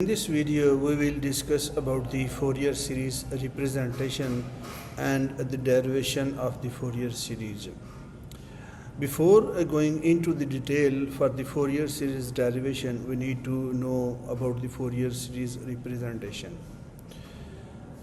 this video, we will discuss about the Fourier series representation and the derivation of the Fourier series. Before going into the detail for the Fourier series derivation, we need to know about the Fourier series representation.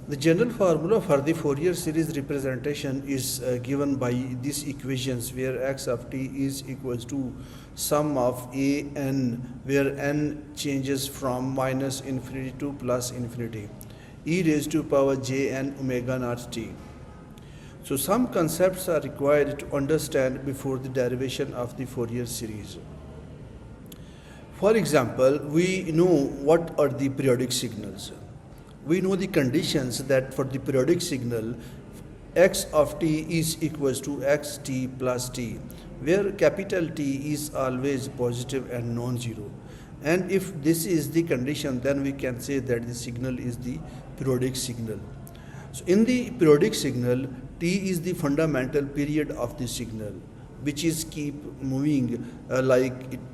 The general formula for the Fourier series representation is given by these equations, where x of t is equals to sum of a n, where n changes from minus infinity to plus infinity, e raised to power j n omega naught t. So some concepts are required to understand before the derivation of the Fourier series. For example, we know what are the periodic signals. We know the conditions that for the periodic signal x of t is equals to xt plus t, where capital T is always positive and non-zero. And if this is the condition, then we can say that the signal is the periodic signal. So in the periodic signal, t is the fundamental period of the signal, which is keep moving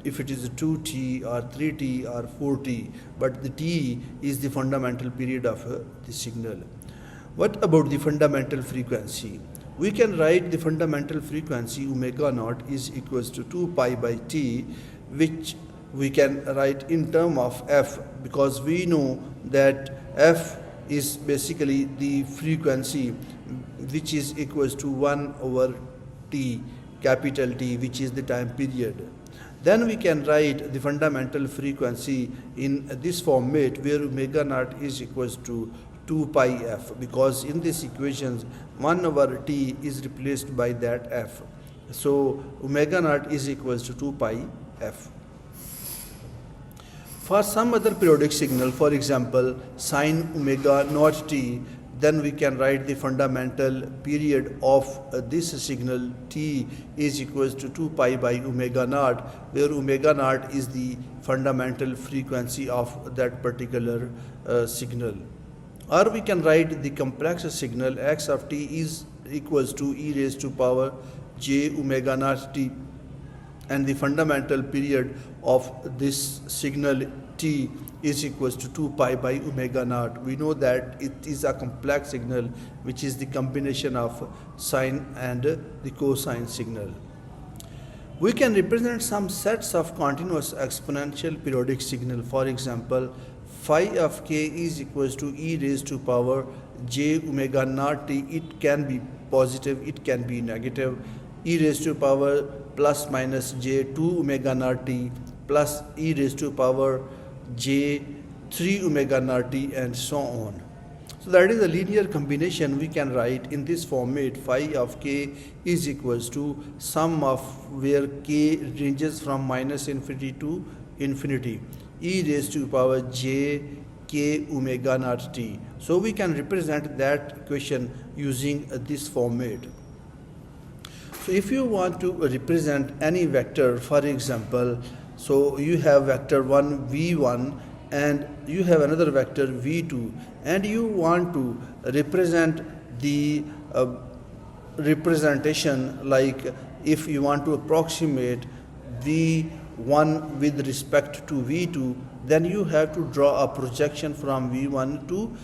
if it is 2t or 3t or 4t, but the t is the fundamental period of the signal. What about the fundamental frequency? We can write the fundamental frequency omega naught is equals to 2 pi by t, which we can write in term of f, because we know that f is basically the frequency which is equals to 1 over t, capital T, which is the time period. Then we can write the fundamental frequency in this format, where omega naught is equals to 2 pi f, because in this equations 1 over t is replaced by that f. So omega naught is equals to 2 pi f. For some other periodic signal, for example sine omega naught t, then we can write the fundamental period of this signal t is equals to 2 pi by omega naught, where omega naught is the fundamental frequency of that particular signal. Or we can write the complex signal x of t is equals to e raised to power j omega naught t, and the fundamental period of this signal t is equals to 2 pi by omega naught. We know that it is a complex signal, which is the combination of sine and the cosine signal. We can represent some sets of continuous exponential periodic signal. For example, phi of k is equals to e raised to power j omega naught t. It can be positive, it can be negative. E raised to power plus minus j 2 omega naught t plus e raised to power j 3 omega naught t, and so on. So that is a linear combination. We can write in this format phi of k is equals to sum of where k ranges from minus infinity to infinity, e raised to power j k omega naught t. So we can represent that equation using this format. So if you want to represent any vector, for example, so you have vector 1 v1 and you have another vector v2, and you want to represent the representation, like if you want to approximate v1 with respect to v2, then you have to draw a projection from v1 to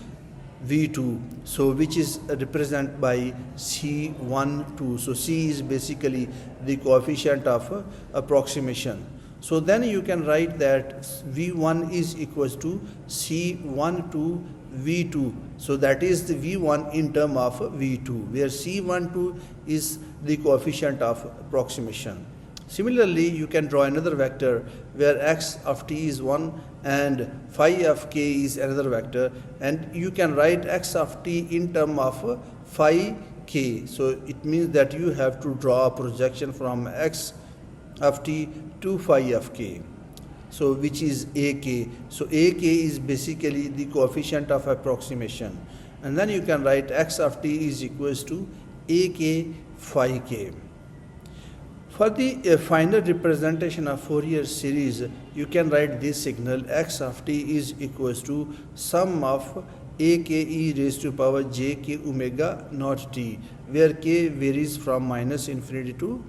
v2, so which is represented by c12. So c is basically the coefficient of approximation. So then you can write that v1 is equals to c12 v2, so that is the v1 in term of v2, where c12 is the coefficient of approximation. Similarly, you can draw another vector where x of t is 1 and phi of k is another vector, and you can write x of t in term of phi k. So it means that you have to draw a projection from x of t to phi of k, so which is ak. So ak is basically the coefficient of approximation, and then you can write x of t is equals to ak phi k. For the final representation of Fourier series, you can write this signal x of t is equals to sum of ak e raised to power j k omega naught t, where k varies from minus infinity to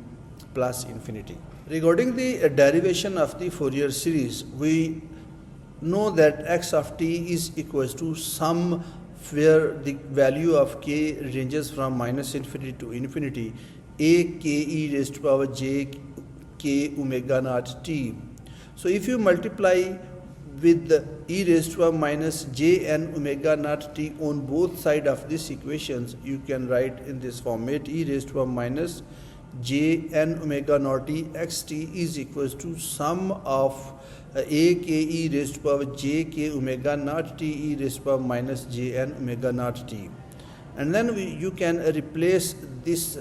plus infinity. Regarding the derivation of the Fourier series, we know that x of t is equals to sum where the value of k ranges from minus infinity to infinity, a k e raised to power j k omega naught t. So if you multiply with the e raised to power minus j n omega naught t on both sides of these equations, you can write in this format: e raised to power minus j n omega naught t x t is equals to sum of a k e raised to power j k omega naught t e raised to power minus j n omega naught t. And then you can replace this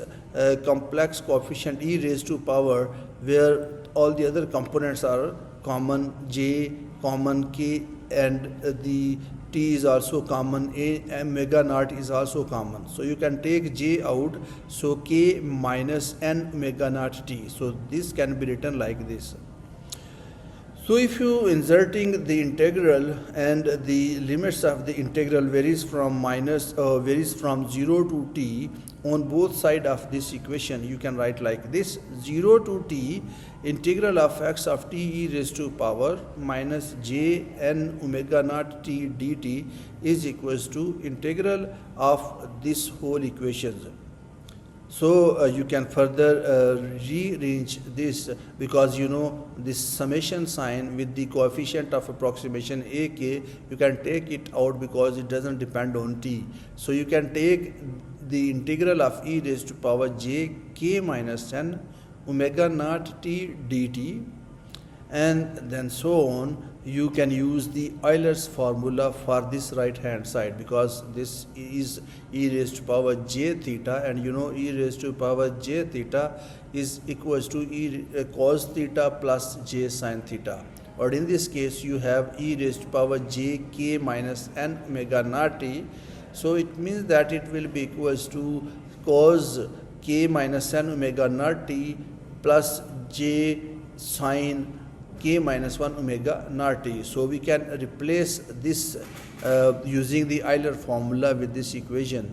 complex coefficient e raised to power where all the other components are common, j, common k, and the t is also common, a omega naught is also common. So you can take j out, so k minus n omega naught t. So this can be written like this. So if you inserting the integral and the limits of the integral varies from 0 to t on both sides of this equation, you can write like this: 0 to t integral of x of t e raised to power minus j n omega naught t dt is equals to integral of this whole equation. So you can further rearrange this, because you know this summation sign with the coefficient of approximation ak, you can take it out because it doesn't depend on t. So you can take the integral of e raised to power j k minus n omega naught t dt, and then so on. You can use the Euler's formula for this right hand side, because this is e raised to power j theta, and you know e raised to power j theta is equals to cos theta plus j sin theta. Or in this case you have e raised to power j k minus n omega naught t. So it means that it will be equals to cos k minus n omega naught t plus j sin k minus 1 omega naught t. So we can replace this using the Euler formula with this equation: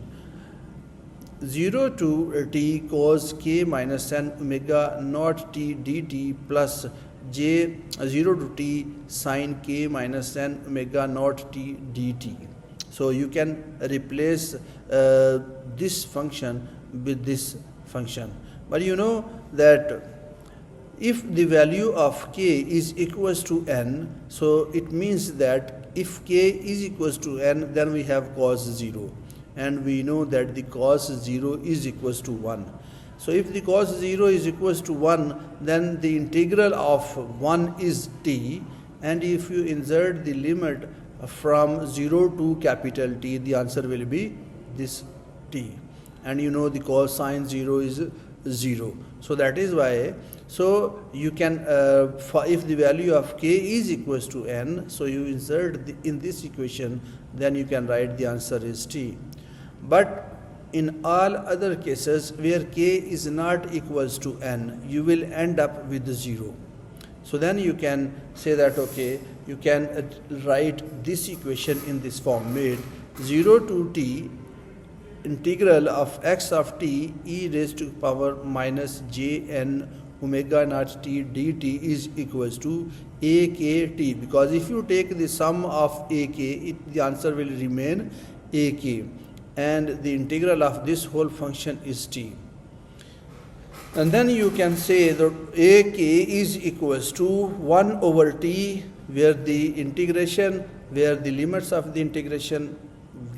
0 to t cos k minus n omega naught t dt plus j 0 to t sin k minus n omega naught t dt. So you can replace this function with this function. But you know that if the value of k is equals to n, so it means that if k is equals to n, then we have cos 0, and we know that the cos 0 is equals to 1. So if the cos 0 is equals to 1, then the integral of 1 is t, and if you insert the limit from 0 to capital T, the answer will be this t, and you know the cosine 0 is 0. So that is why, so you can if the value of k is equals to n, so you insert in this equation, then you can write the answer is t. But in all other cases where k is not equals to n, you will end up with 0. So then you can say that okay, you can write this equation in this format: 0 to t integral of x of t e raised to power minus j n omega naught t dt is equals to a k t, because if you take the sum of a k, the answer will remain a k, and the integral of this whole function is t. And then you can say that a k is equals to 1 over t, where the limits of the integration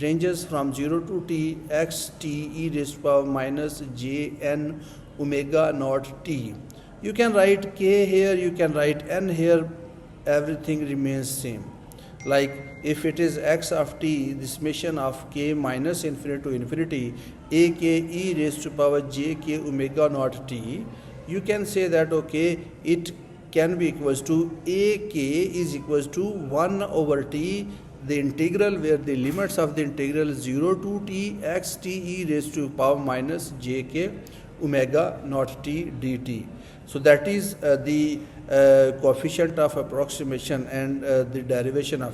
ranges from 0 to t x t e raised to power minus j n omega naught t. You can write k here, you can write n here, everything remains same. Like if it is x of t, the summation of k minus infinity to infinity a k e raised to power j k omega naught t, you can say that okay, it can be equals to a k is equals to 1 over t, the integral where the limits of the integral 0 to t x t e raised to power minus j k omega naught t dt. So that is the coefficient of approximation and the derivation of